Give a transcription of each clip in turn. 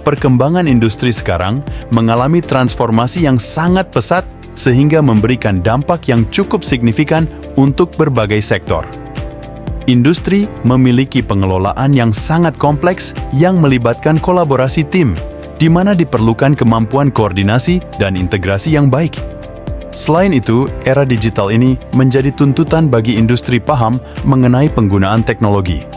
perkembangan industri sekarang mengalami transformasi yang sangat pesat sehingga memberikan dampak yang cukup signifikan untuk berbagai sektor. Industri memiliki pengelolaan yang sangat kompleks yang melibatkan kolaborasi tim, di mana diperlukan kemampuan koordinasi dan integrasi yang baik. Selain itu, era digital ini menjadi tuntutan bagi industri paham mengenai penggunaan teknologi.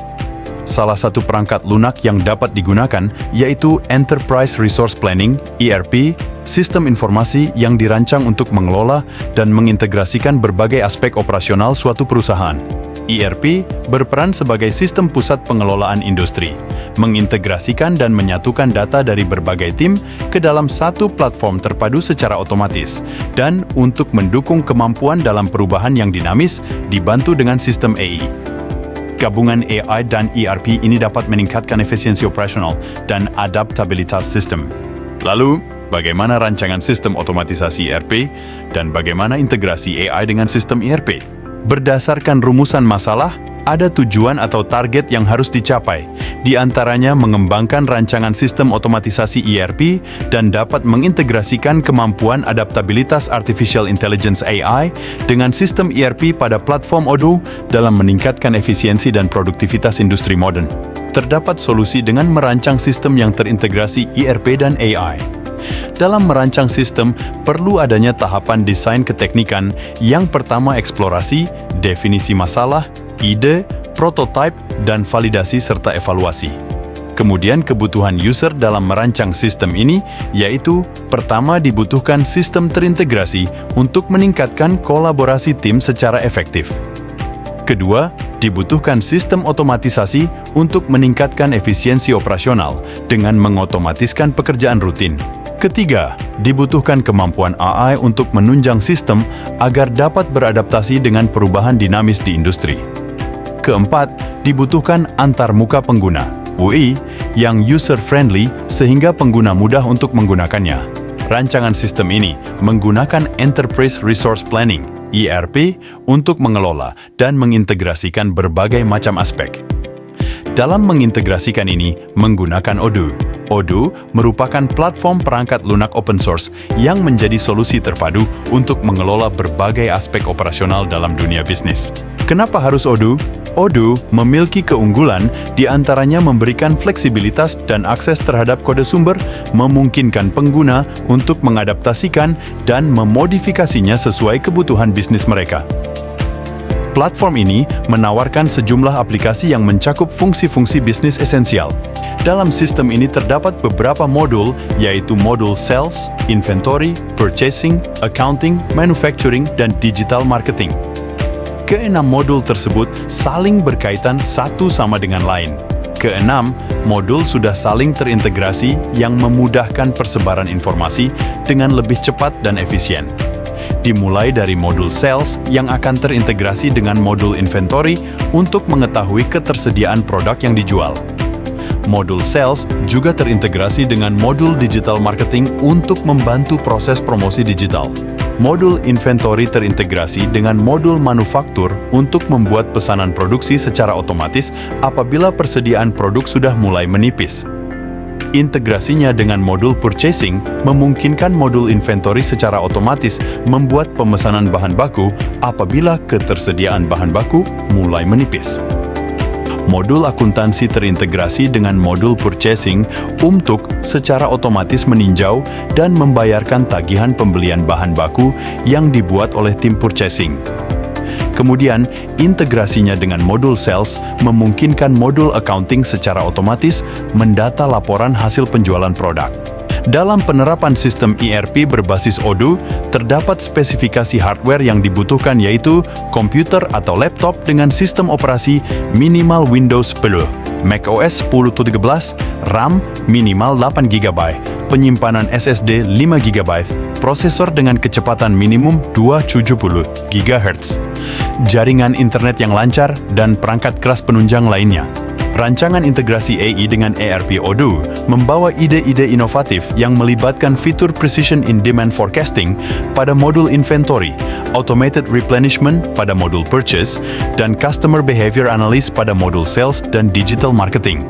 Salah satu perangkat lunak yang dapat digunakan yaitu Enterprise Resource Planning (ERP), sistem informasi yang dirancang untuk mengelola dan mengintegrasikan berbagai aspek operasional suatu perusahaan. ERP berperan sebagai sistem pusat pengelolaan industri, mengintegrasikan dan menyatukan data dari berbagai tim ke dalam satu platform terpadu secara otomatis, dan untuk mendukung kemampuan dalam perubahan yang dinamis dibantu dengan sistem AI. Gabungan AI dan ERP ini dapat meningkatkan efisiensi operasional dan adaptabilitas sistem. Lalu, bagaimana rancangan sistem otomatisasi ERP dan bagaimana integrasi AI dengan sistem ERP? Berdasarkan rumusan masalah, ada tujuan atau target yang harus dicapai, di antaranya mengembangkan rancangan sistem otomatisasi ERP dan dapat mengintegrasikan kemampuan adaptabilitas Artificial Intelligence AI dengan sistem ERP pada platform Odoo dalam meningkatkan efisiensi dan produktivitas industri modern. Terdapat solusi dengan merancang sistem yang terintegrasi ERP dan AI. Dalam merancang sistem, perlu adanya tahapan desain keteknikan. Yang pertama eksplorasi, definisi masalah, ide, prototipe, dan validasi serta evaluasi. Kemudian kebutuhan user dalam merancang sistem ini, yaitu pertama dibutuhkan sistem terintegrasi untuk meningkatkan kolaborasi tim secara efektif. Kedua, dibutuhkan sistem otomatisasi untuk meningkatkan efisiensi operasional dengan mengotomatiskan pekerjaan rutin. Ketiga, dibutuhkan kemampuan AI untuk menunjang sistem agar dapat beradaptasi dengan perubahan dinamis di industri. Keempat, dibutuhkan antarmuka pengguna, UI, yang user-friendly sehingga pengguna mudah untuk menggunakannya. Rancangan sistem ini menggunakan Enterprise Resource Planning, ERP, untuk mengelola dan mengintegrasikan berbagai macam aspek. Dalam mengintegrasikan ini menggunakan Odoo. Odoo merupakan platform perangkat lunak open source yang menjadi solusi terpadu untuk mengelola berbagai aspek operasional dalam dunia bisnis. Kenapa harus Odoo? Odoo memiliki keunggulan di antaranya memberikan fleksibilitas dan akses terhadap kode sumber, memungkinkan pengguna untuk mengadaptasikan dan memodifikasinya sesuai kebutuhan bisnis mereka. Platform ini menawarkan sejumlah aplikasi yang mencakup fungsi-fungsi bisnis esensial. Dalam sistem ini terdapat beberapa modul, yaitu modul Sales, Inventory, Purchasing, Accounting, Manufacturing, dan Digital Marketing. Keenam modul tersebut saling berkaitan satu sama dengan lain. Keenam, modul sudah saling terintegrasi yang memudahkan persebaran informasi dengan lebih cepat dan efisien. Dimulai dari modul Sales yang akan terintegrasi dengan modul Inventory untuk mengetahui ketersediaan produk yang dijual. Modul Sales juga terintegrasi dengan modul Digital Marketing untuk membantu proses promosi digital. Modul Inventory terintegrasi dengan modul Manufaktur untuk membuat pesanan produksi secara otomatis apabila persediaan produk sudah mulai menipis. Integrasinya dengan modul Purchasing memungkinkan modul Inventory secara otomatis membuat pemesanan bahan baku apabila ketersediaan bahan baku mulai menipis. Modul akuntansi terintegrasi dengan modul Purchasing untuk secara otomatis meninjau dan membayarkan tagihan pembelian bahan baku yang dibuat oleh tim Purchasing. Kemudian, integrasinya dengan modul Sales memungkinkan modul Accounting secara otomatis mendata laporan hasil penjualan produk. Dalam penerapan sistem ERP berbasis Odoo, terdapat spesifikasi hardware yang dibutuhkan yaitu komputer atau laptop dengan sistem operasi minimal Windows 10, macOS 10.17, RAM minimal 8 GB, penyimpanan SSD 5 GB, prosesor dengan kecepatan minimum 270 GHz, jaringan internet yang lancar, dan perangkat keras penunjang lainnya. Rancangan integrasi AI dengan ERP Odoo membawa ide-ide inovatif yang melibatkan fitur Precision in Demand Forecasting pada modul Inventory, Automated Replenishment pada modul Purchase, dan Customer Behavior Analysis pada modul Sales dan Digital Marketing.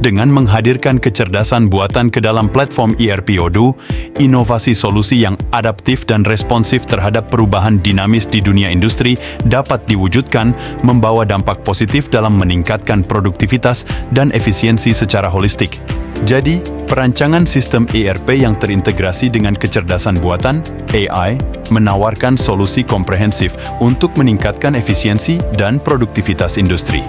Dengan menghadirkan kecerdasan buatan ke dalam platform ERP Odoo, inovasi solusi yang adaptif dan responsif terhadap perubahan dinamis di dunia industri dapat diwujudkan, membawa dampak positif dalam meningkatkan produktivitas dan efisiensi secara holistik. Jadi, perancangan sistem ERP yang terintegrasi dengan kecerdasan buatan, AI, menawarkan solusi komprehensif untuk meningkatkan efisiensi dan produktivitas industri.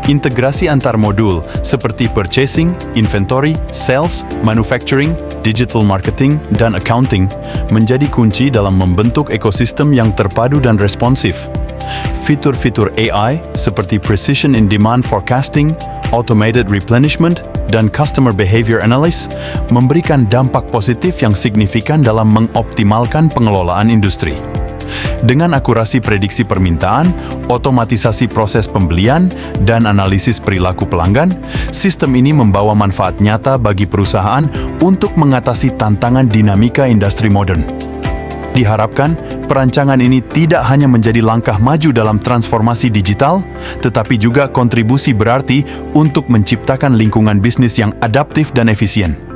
Integrasi antar modul seperti purchasing, inventory, sales, manufacturing, digital marketing, dan accounting menjadi kunci dalam membentuk ekosistem yang terpadu dan responsif. Fitur-fitur AI seperti precision in demand forecasting, automated replenishment, dan customer behavior analysis memberikan dampak positif yang signifikan dalam mengoptimalkan pengelolaan industri. Dengan akurasi prediksi permintaan, otomatisasi proses pembelian, dan analisis perilaku pelanggan, sistem ini membawa manfaat nyata bagi perusahaan untuk mengatasi tantangan dinamika industri modern. Diharapkan, perancangan ini tidak hanya menjadi langkah maju dalam transformasi digital, tetapi juga kontribusi berarti untuk menciptakan lingkungan bisnis yang adaptif dan efisien.